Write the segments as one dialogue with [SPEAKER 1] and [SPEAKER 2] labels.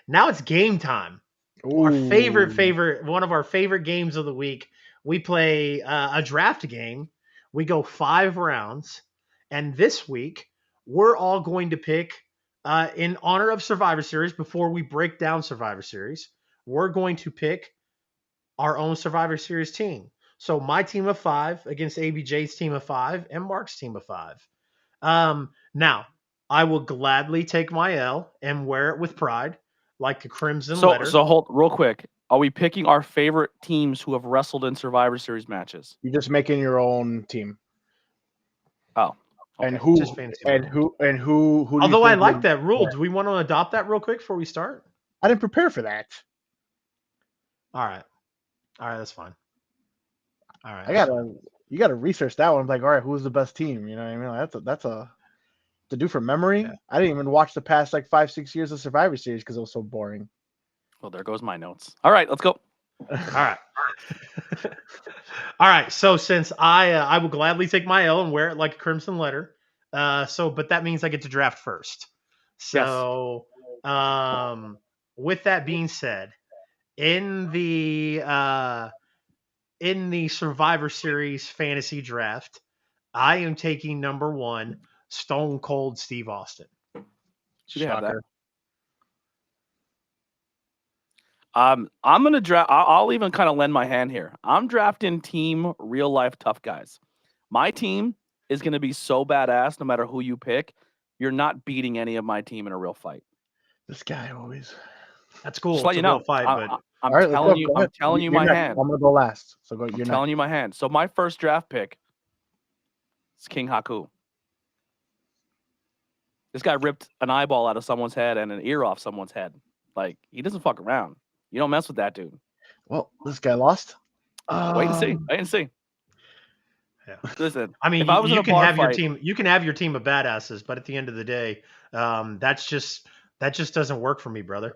[SPEAKER 1] Now it's game time. Our favorite, one of our favorite games of the week. We play a draft game. We go 5 rounds, and this week we're all going to pick in honor of Survivor Series. Before we break down Survivor Series, we're going to pick our own Survivor Series team. So my team of 5 against ABJ's team of 5 and Mark's team of 5. Now I will gladly take my L and wear it with pride, like a crimson letter.
[SPEAKER 2] So hold real quick. Are we picking our favorite teams who have wrestled in Survivor Series matches?
[SPEAKER 3] You're just making your own team.
[SPEAKER 2] Oh. Okay.
[SPEAKER 3] And who
[SPEAKER 1] Although I like that rule. Do we want to adopt that real quick before we start?
[SPEAKER 3] I didn't prepare for that.
[SPEAKER 1] All right, that's fine. All right.
[SPEAKER 3] You gotta research that one. Like, all right, who's the best team? You know what I mean? Like, that's a to do from memory. Yeah. I didn't even watch the past 5-6 years of Survivor Series because it was so boring.
[SPEAKER 2] Well, there goes my notes. All right, let's go.
[SPEAKER 1] All right. All right. So since I will gladly take my L and wear it like a crimson letter. But that means I get to draft first. So yes. With that being said, in the Survivor Series fantasy draft, I am taking number 1, Stone Cold Steve Austin.
[SPEAKER 2] Should have that. I'm gonna draft. I'll even kind of lend my hand here. I'm drafting team real life tough guys. My team is gonna be so badass. No matter who you pick, you're not beating any of my team in a real fight.
[SPEAKER 3] This guy always.
[SPEAKER 1] That's cool.
[SPEAKER 2] Just let you know.
[SPEAKER 1] Fight,
[SPEAKER 2] I'm telling you. I'm telling you my hand.
[SPEAKER 3] I'm gonna go last. So
[SPEAKER 2] I'm telling you my hand. So my first draft pick is King Haku. This guy ripped an eyeball out of someone's head and an ear off someone's head. Like, he doesn't fuck around. You don't mess with that dude.
[SPEAKER 3] Well, this guy lost.
[SPEAKER 2] Wait and see. Wait and see.
[SPEAKER 1] Yeah.
[SPEAKER 2] Listen,
[SPEAKER 1] I mean,
[SPEAKER 2] if I was
[SPEAKER 1] you
[SPEAKER 2] in a
[SPEAKER 1] can
[SPEAKER 2] bar
[SPEAKER 1] have
[SPEAKER 2] fight,
[SPEAKER 1] your team. You can have your team of badasses, but at the end of the day, that just doesn't work for me, brother.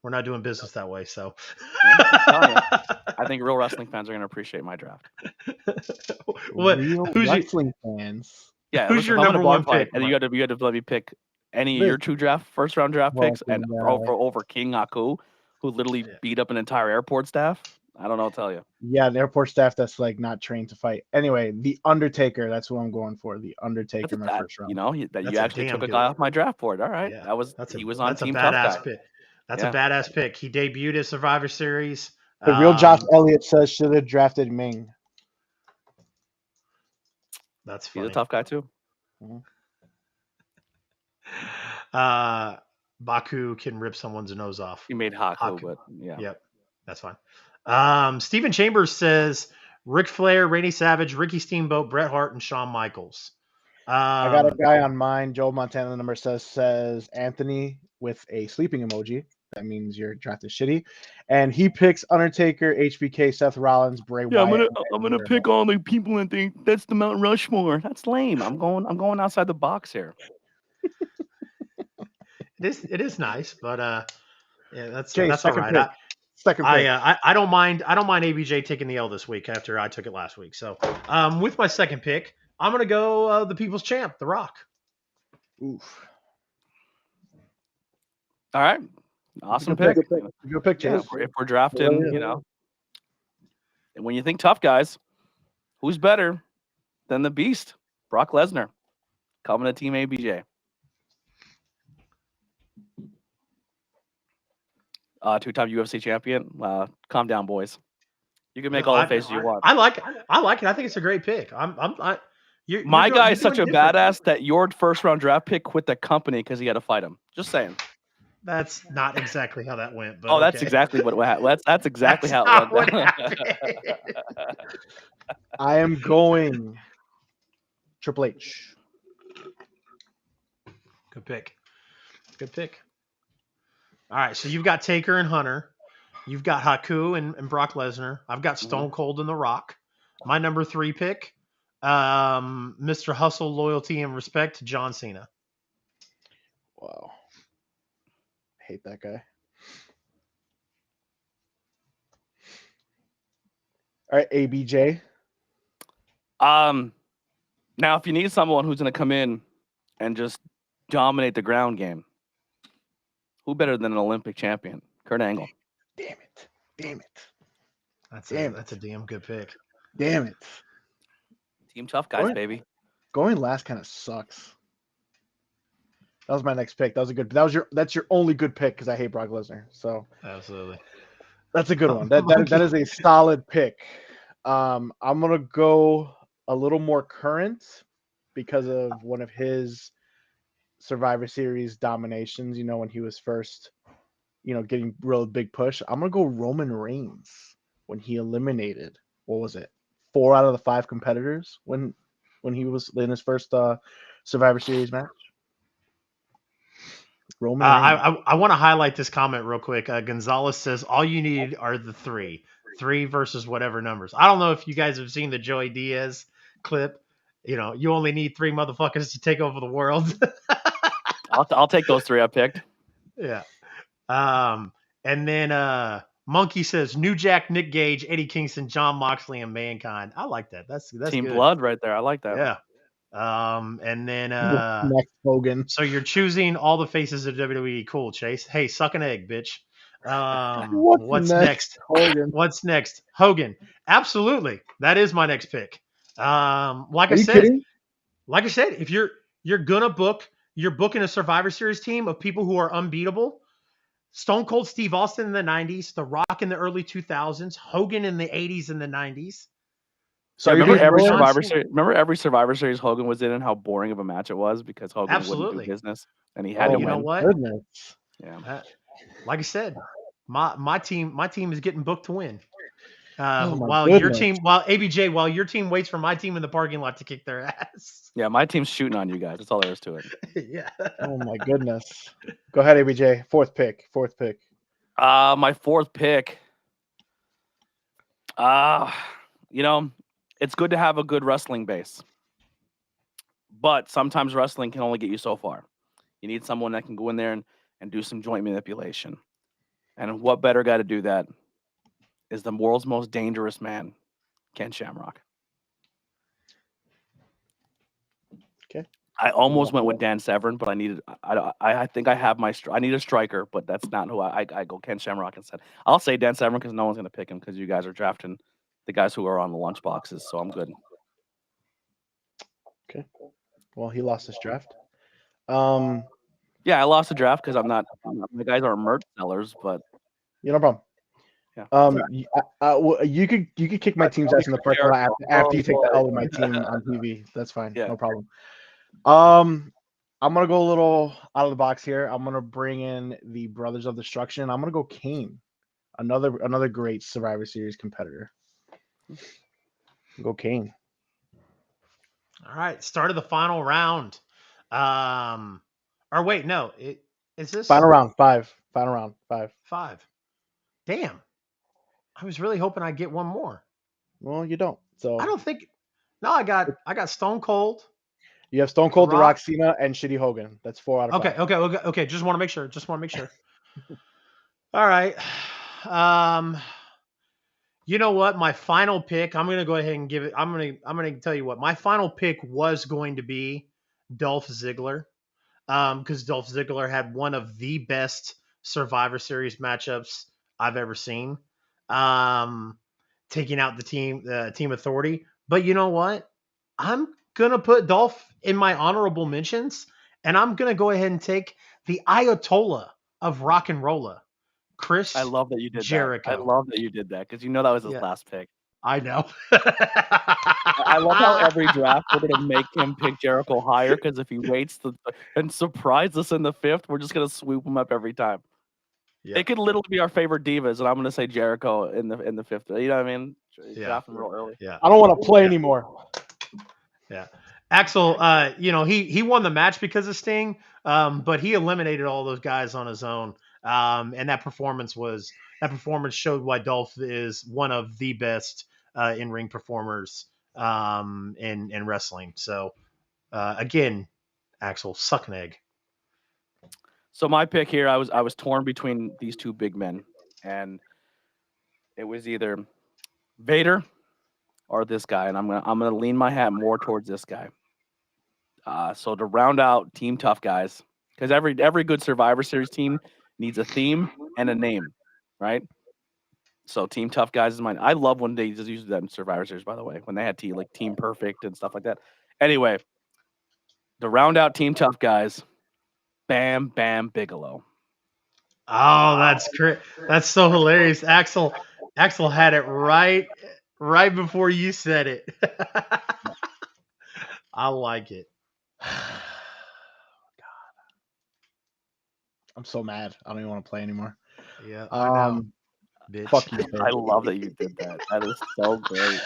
[SPEAKER 1] We're not doing business that way. So,
[SPEAKER 2] I think real wrestling fans are going to appreciate my draft.
[SPEAKER 3] Real wrestling fans.
[SPEAKER 2] Yeah,
[SPEAKER 1] who's your number 1 pick?
[SPEAKER 2] And you had to let me pick any of your first round draft picks, and over King Haku, who literally beat up an entire airport staff. I don't know what to tell you.
[SPEAKER 3] Yeah, an airport staff that's not trained to fight. Anyway, the Undertaker. That's what I'm going for. The Undertaker, my first round.
[SPEAKER 2] You know you actually took a guy off my draft board. All right,
[SPEAKER 1] yeah.
[SPEAKER 2] He was on Team
[SPEAKER 1] Tough
[SPEAKER 2] Guy.
[SPEAKER 1] Pick. That's a badass pick. He debuted at Survivor Series.
[SPEAKER 3] The real Josh Elliott says should have drafted Ming.
[SPEAKER 1] That's funny.
[SPEAKER 2] He's a tough guy too.
[SPEAKER 1] Baku can rip someone's nose off.
[SPEAKER 2] He made Haku, but yeah.
[SPEAKER 1] Yep, that's fine. Stephen Chambers says Ric Flair, Randy Savage, Ricky Steamboat, Bret Hart, and Shawn Michaels.
[SPEAKER 3] I got a guy on mine. Joe Montana, the number says Anthony with a sleeping emoji. That means your draft is shitty. And he picks Undertaker, HBK, Seth Rollins, Bray Wyatt.
[SPEAKER 2] I'm gonna pick all the people and think that's the Mount Rushmore. That's lame. I'm going outside the box here.
[SPEAKER 1] It is nice, but that's
[SPEAKER 3] Jay,
[SPEAKER 1] all right.
[SPEAKER 3] Second pick.
[SPEAKER 1] I don't mind ABJ taking the L this week after I took it last week. So with my second pick, I'm gonna go the People's Champ, The Rock.
[SPEAKER 3] Oof.
[SPEAKER 2] All right. Awesome pick.
[SPEAKER 3] Good pick, Chase.
[SPEAKER 2] If we're drafting, and when you think tough guys, who's better than the Beast, Brock Lesnar, coming to Team ABJ? Two-time UFC champion. Calm down, boys. You can make all the faces you want.
[SPEAKER 1] I like it. I think it's a great pick.
[SPEAKER 2] My guy is such a badass that your first-round draft pick quit the company because he had to fight him. Just saying.
[SPEAKER 1] That's not exactly how that went. But
[SPEAKER 2] that's exactly what happened. That's exactly how it went.
[SPEAKER 3] I am going Triple H.
[SPEAKER 1] Good pick. All right, so you've got Taker and Hunter. You've got Haku and Brock Lesnar. I've got Stone Cold and The Rock. My number 3 pick, Mr. Hustle, Loyalty, and Respect, John Cena.
[SPEAKER 3] Wow. Hate that guy. All right, ABJ.
[SPEAKER 2] Now, if you need someone who's going to come in and just dominate the ground game, Who better than an Olympic champion? Kurt Angle.
[SPEAKER 3] Damn it. Damn it.
[SPEAKER 1] That's
[SPEAKER 3] Damn
[SPEAKER 1] a damn good pick.
[SPEAKER 3] Damn it.
[SPEAKER 2] Team tough guys, baby.
[SPEAKER 3] Going last kind of sucks. That was my next pick. That was a good. That's your only good pick because I hate Brock Lesnar. So
[SPEAKER 1] Absolutely.
[SPEAKER 3] that's a good one. That is a solid pick. I'm gonna go a little more current because of one of his Survivor Series dominations. You know, when he was first, getting real big push. I'm gonna go Roman Reigns when he eliminated, what was it, 4 out of the 5 competitors when he was in his first Survivor Series match. Roman Reigns.
[SPEAKER 1] I want to highlight this comment real quick. Gonzalez says all you need are the three versus whatever numbers. I don't know if you guys have seen the Joey Diaz clip. You only need 3 motherfuckers to take over the world.
[SPEAKER 2] I'll take those 3 I picked.
[SPEAKER 1] Yeah. And then Monkey says New Jack, Nick Gage, Eddie Kingston, John Moxley, and Mankind. I like that. That's
[SPEAKER 2] Team
[SPEAKER 1] good.
[SPEAKER 2] blood right there. I like that.
[SPEAKER 1] Yeah. And then
[SPEAKER 3] Next Hogan.
[SPEAKER 1] so you're choosing all the faces of WWE. Cool, Chase. Hey, suck an egg, bitch. What's next?
[SPEAKER 3] Hogan.
[SPEAKER 1] What's next? Hogan. Absolutely. That is my next pick. Like
[SPEAKER 3] Are you kidding?
[SPEAKER 1] if you're gonna book, you're booking a Survivor Series team of people who are unbeatable. Stone Cold Steve Austin in the 90s, The Rock in the early 2000s, Hogan in the 80s and the 90s.
[SPEAKER 2] So remember every Survivor Series Hogan was in and how boring of a match it was because Hogan wouldn't do business and he had to win.
[SPEAKER 1] You know what?
[SPEAKER 3] Goodness.
[SPEAKER 2] Yeah.
[SPEAKER 1] Like I said, my team is getting booked to win.
[SPEAKER 3] While
[SPEAKER 1] your team waits for my team in the parking lot to kick their ass.
[SPEAKER 2] Yeah, my team's shooting on you guys. That's all there is to it.
[SPEAKER 1] Yeah.
[SPEAKER 3] Oh my goodness. Go ahead, ABJ. Fourth pick.
[SPEAKER 2] My fourth pick. It's good to have a good wrestling base. But sometimes wrestling can only get you so far. You need someone that can go in there and do some joint manipulation. And what better guy to do that is the world's most dangerous man, Ken Shamrock.
[SPEAKER 3] Okay.
[SPEAKER 2] I almost went with Dan Severn, but I think I have I need a striker, but that's not who I go Ken Shamrock instead. I'll say Dan Severn because no one's going to pick him because you guys are drafting the guys who are on the lunch boxes, so I'm good.
[SPEAKER 3] Okay. Well, he lost his draft.
[SPEAKER 2] Yeah, I lost the draft because my guys aren't merch sellers, but
[SPEAKER 3] no problem.
[SPEAKER 2] Yeah.
[SPEAKER 3] You could kick my team's ass in the parking lot after you take the L with my team on TV. That's fine. Yeah. No problem. I'm gonna go a little out of the box here. I'm gonna bring in the Brothers of Destruction. I'm gonna go Kane, another great Survivor Series competitor. Go Kane.
[SPEAKER 1] All right, start of the final round. Or wait, no, is this
[SPEAKER 3] final round 5? Final round 5.
[SPEAKER 1] 5. Damn, I was really hoping I'd get one more.
[SPEAKER 3] Well, you don't. So
[SPEAKER 1] I don't think. No, I got Stone Cold.
[SPEAKER 3] You have Stone Cold, The Rock, Cena, and Shitty Hogan. That's 4 out of 5.
[SPEAKER 1] Okay. Just want to make sure. All right. You know what? My final pick. I'm gonna go ahead and give it. I'm gonna tell you what. My final pick was going to be Dolph Ziggler, because Dolph Ziggler had one of the best Survivor Series matchups I've ever seen. Taking out the Team Authority. But you know what? I'm gonna put Dolph in my honorable mentions, and I'm gonna go ahead and take the Ayatollah of Rock and Rolla, Chris.
[SPEAKER 2] I love that you did
[SPEAKER 1] Jericho.
[SPEAKER 2] that. I love that you did that because that was his last pick.
[SPEAKER 1] I know.
[SPEAKER 2] I love how every draft we're gonna make him pick Jericho higher because if he waits and surprise us in the 5th, we're just gonna swoop him up every time. Yeah. It could literally be our favorite divas, and I'm gonna say Jericho in the 5th. You know what I mean? Draft him real early.
[SPEAKER 1] Yeah.
[SPEAKER 3] I don't want to play anymore.
[SPEAKER 1] Yeah. Axel, he won the match because of Sting, but he eliminated all those guys on his own. And that performance showed why Dolph is one of the best in-ring performers in wrestling. So again, Axel, suck an egg.
[SPEAKER 2] So my pick here, I was torn between these two big men, and it was either Vader or this guy, and I'm gonna lean my hat more towards this guy. So to round out Team Tough Guys, because every good Survivor Series team needs a theme and a name, right? So Team Tough Guys is mine. I love when they just use that in Survivor Series, by the way, when they had Team Perfect and stuff like that. Anyway, to round out Team Tough Guys, Bam Bam Bigelow.
[SPEAKER 1] Oh, that's great. That's so hilarious. Axel had it right before you said it. I like it.
[SPEAKER 3] I'm so mad. I don't even want to play anymore.
[SPEAKER 1] Yeah, I know. Bitch.
[SPEAKER 3] Fuck you,
[SPEAKER 2] I love that you did that. That is so great.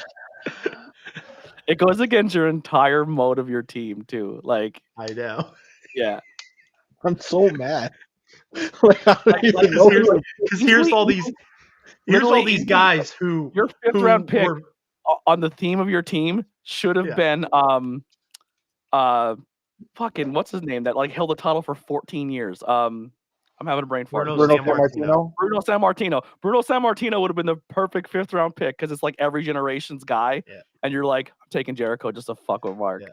[SPEAKER 2] It goes against your entire mode of your team too. Like,
[SPEAKER 1] I know.
[SPEAKER 2] yeah.
[SPEAKER 3] I'm so mad. Like, I don't even know.
[SPEAKER 1] Because here's all these guys who
[SPEAKER 2] your fifth round pick
[SPEAKER 1] were,
[SPEAKER 2] on the theme of your team should have been fucking what's his name that like held the title for 14 years. I'm having a brain fart.
[SPEAKER 3] Bruno Sammartino.
[SPEAKER 2] Bruno Sammartino. Bruno Sammartino would have been the perfect fifth round pick because it's like every generation's guy, and you're like, I'm taking Jericho just to fuck with Mark.
[SPEAKER 1] Yeah.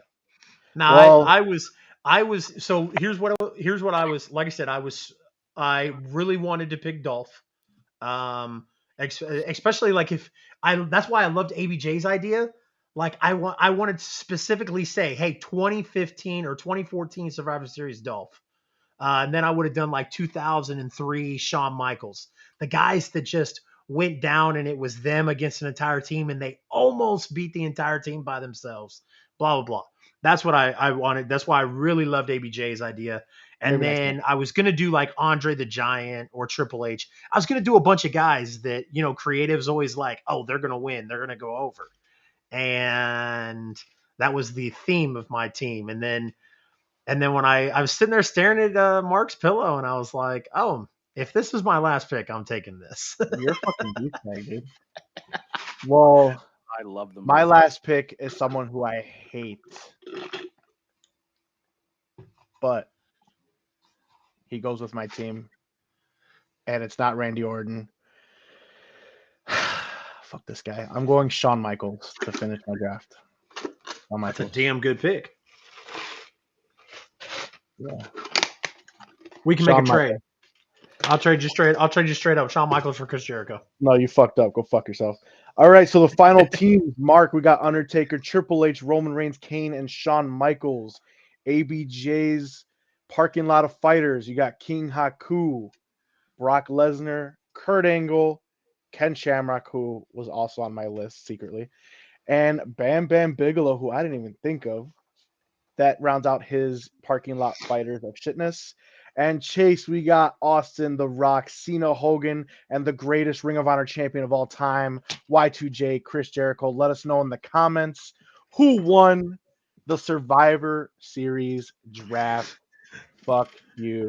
[SPEAKER 1] Now I was so here's what I was, like I said, I really wanted to pick Dolph, especially like that's why I loved ABJ's idea. Like I wanted to specifically say, hey, 2015 or 2014 Survivor Series Dolph. And then I would have done like 2003 Shawn Michaels, the guys that just went down and it was them against an entire team and they almost beat the entire team by themselves. Blah, blah, blah. That's what I wanted. That's why I really loved ABJ's idea. And then I was going to do like Andre the Giant or Triple H. I was going to do a bunch of guys that, creatives always like, oh, they're going to win. They're going to go over. And that was the theme of my team. And then when I was sitting there staring at Mark's pillow, and I was like, "Oh, if this was my last pick, I'm taking this."
[SPEAKER 3] You're a fucking douchebag, dude. Well,
[SPEAKER 2] I love them.
[SPEAKER 3] My last pick is someone who I hate, but he goes with my team, and it's not Randy Orton. Fuck this guy. I'm going Shawn Michaels to finish my draft.
[SPEAKER 1] That's a damn good pick.
[SPEAKER 3] Yeah.
[SPEAKER 1] We can make a trade. I'll trade you straight up. Shawn Michaels for Chris Jericho.
[SPEAKER 3] No, you fucked up. Go fuck yourself. All right, so the final teams, Mark, we got Undertaker, Triple H, Roman Reigns, Kane, and Shawn Michaels. ABJ's parking lot of fighters. You got King Haku, Brock Lesnar, Kurt Angle, Ken Shamrock, who was also on my list secretly, and Bam Bam Bigelow, who I didn't even think of. That rounds out his parking lot fighters of shitness. And Chase, we got Austin, The Rock, Cena, Hogan, and the greatest Ring of Honor champion of all time, Y2J, Chris Jericho. Let us know in the comments who won the Survivor Series draft. Fuck you.